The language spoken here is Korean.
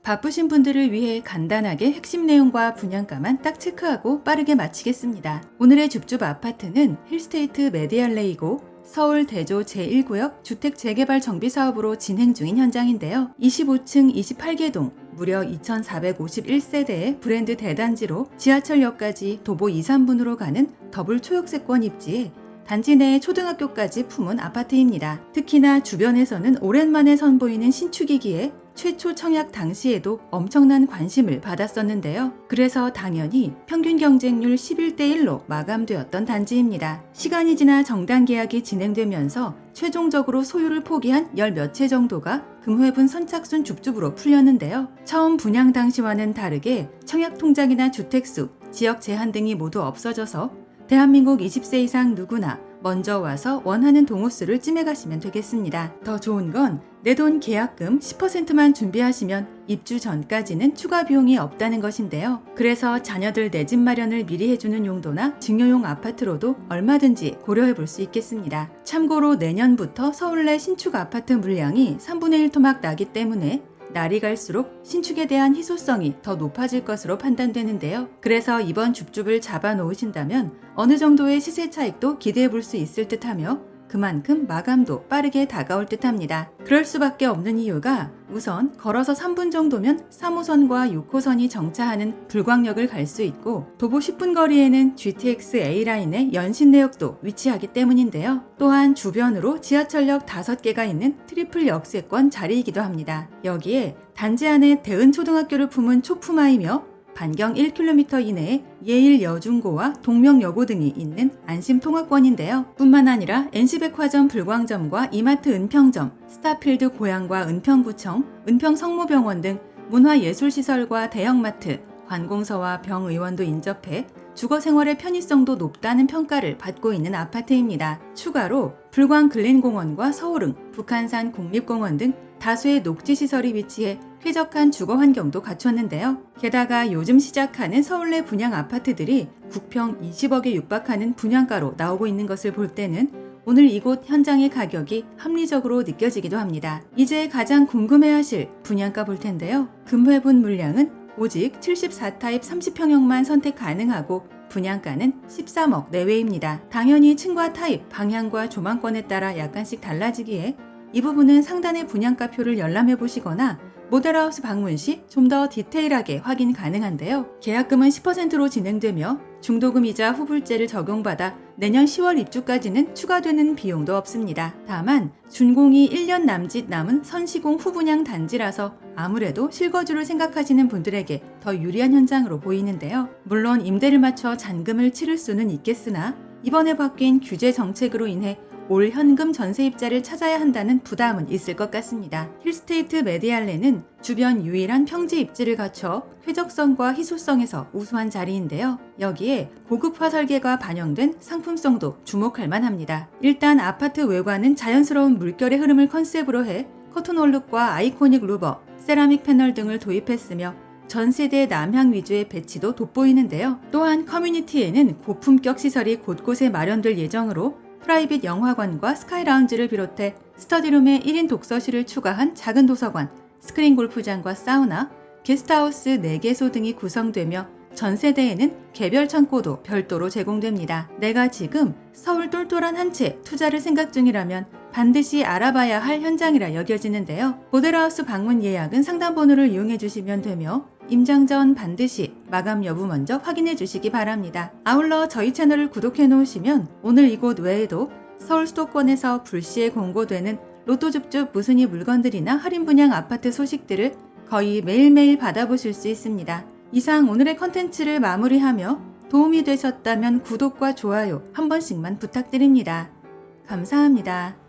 바쁘신 분들을 위해 간단하게 핵심 내용과 분양가만 딱 체크하고 빠르게 마치겠습니다. 오늘의 줍줍 아파트는 힐스테이트 메디알레이고 서울 대조 제1구역 주택 재개발 정비 사업으로 진행 중인 현장인데요. 25층 28개 동 무려 2,451세대의 브랜드 대단지로 지하철역까지 도보 2, 3분으로 가는 더블 초역세권 입지에 단지 내에 초등학교까지 품은 아파트입니다. 특히나 주변에서는 오랜만에 선보이는 신축이기에 최초 청약 당시에도 엄청난 관심을 받았었는데요. 그래서 당연히 평균 경쟁률 11대 1로 마감되었던 단지입니다. 시간이 지나 정당 계약이 진행되면서 최종적으로 소유를 포기한 열 몇 채 정도가 금회분 선착순 줍줍으로 풀렸는데요. 처음 분양 당시와는 다르게 청약 통장이나 주택수, 지역 제한 등이 모두 없어져서 대한민국 20세 이상 누구나 먼저 와서 원하는 동호수를 찜해 가시면 되겠습니다. 더 좋은 건 내 돈 계약금 10%만 준비하시면 입주 전까지는 추가 비용이 없다는 것인데요. 그래서 자녀들 내 집 마련을 미리 해주는 용도나 증여용 아파트로도 얼마든지 고려해 볼 수 있겠습니다. 참고로 내년부터 서울 내 신축 아파트 물량이 3분의 1 토막 나기 때문에 날이 갈수록 신축에 대한 희소성이 더 높아질 것으로 판단되는데요. 그래서 이번 줍줍을 잡아 놓으신다면 어느 정도의 시세 차익도 기대해 볼 수 있을 듯하며 그만큼 마감도 빠르게 다가올 듯합니다. 그럴 수밖에 없는 이유가 우선 걸어서 3분 정도면 3호선과 6호선이 정차하는 불광역을 갈 수 있고 도보 10분 거리에는 GTX A라인의 연신내역도 위치하기 때문인데요. 또한 주변으로 지하철역 5개가 있는 트리플 역세권 자리이기도 합니다. 여기에 단지 안에 대은초등학교를 품은 초품화이며 반경 1km 이내에 예일여중고와 동명여고 등이 있는 안심통합권인데요. 뿐만 아니라 NC백화점 불광점과 이마트 은평점, 스타필드 고양과 은평구청, 은평성모병원 등 문화예술시설과 대형마트, 관공서와 병의원도 인접해 주거생활의 편의성도 높다는 평가를 받고 있는 아파트입니다. 추가로 불광 근린공원과 서울릉, 북한산 국립공원 등 다수의 녹지시설이 위치해 쾌적한 주거 환경도 갖췄는데요. 게다가 요즘 시작하는 서울 내 분양 아파트들이 국평 20억에 육박하는 분양가로 나오고 있는 것을 볼 때는 오늘 이곳 현장의 가격이 합리적으로 느껴지기도 합니다. 이제 가장 궁금해하실 분양가 볼 텐데요. 금회분 물량은 오직 74타입 30평형만 선택 가능하고 분양가는 13억 내외입니다. 당연히 층과 타입, 방향과 조망권에 따라 약간씩 달라지기에 이 부분은 상단의 분양가표를 열람해 보시거나 모델하우스 방문 시 좀 더 디테일하게 확인 가능한데요. 계약금은 10%로 진행되며 중도금이자 후불제를 적용받아 내년 10월 입주까지는 추가되는 비용도 없습니다. 다만 준공이 1년 남짓 남은 선시공 후분양 단지라서 아무래도 실거주를 생각하시는 분들에게 더 유리한 현장으로 보이는데요. 물론 임대를 맞춰 잔금을 치를 수는 있겠으나 이번에 바뀐 규제 정책으로 인해 올 현금 전세입자를 찾아야 한다는 부담은 있을 것 같습니다. 힐스테이트 메디알레는 주변 유일한 평지 입지를 갖춰 쾌적성과 희소성에서 우수한 자리인데요. 여기에 고급화 설계가 반영된 상품성도 주목할 만합니다. 일단 아파트 외관은 자연스러운 물결의 흐름을 컨셉으로 해 커튼 원룩과 아이코닉 루버, 세라믹 패널 등을 도입했으며 전 세대 남향 위주의 배치도 돋보이는데요. 또한 커뮤니티에는 고품격 시설이 곳곳에 마련될 예정으로 프라이빗 영화관과 스카이 라운지를 비롯해 스터디룸에 1인 독서실을 추가한 작은 도서관, 스크린 골프장과 사우나, 게스트하우스 4개소 등이 구성되며 전 세대에는 개별 창고도 별도로 제공됩니다. 내가 지금 서울 똘똘한 한 채 투자를 생각 중이라면 반드시 알아봐야 할 현장이라 여겨지는데요. 모델하우스 방문 예약은 상담번호를 이용해 주시면 되며 임장 전 반드시 마감 여부 먼저 확인해 주시기 바랍니다. 아울러 저희 채널을 구독해 놓으시면 오늘 이곳 외에도 서울 수도권에서 불시에 공고되는 로또 줍줍 무순위 물건들이나 할인 분양 아파트 소식들을 거의 매일매일 받아보실 수 있습니다. 이상 오늘의 컨텐츠를 마무리하며 도움이 되셨다면 구독과 좋아요 한 번씩만 부탁드립니다. 감사합니다.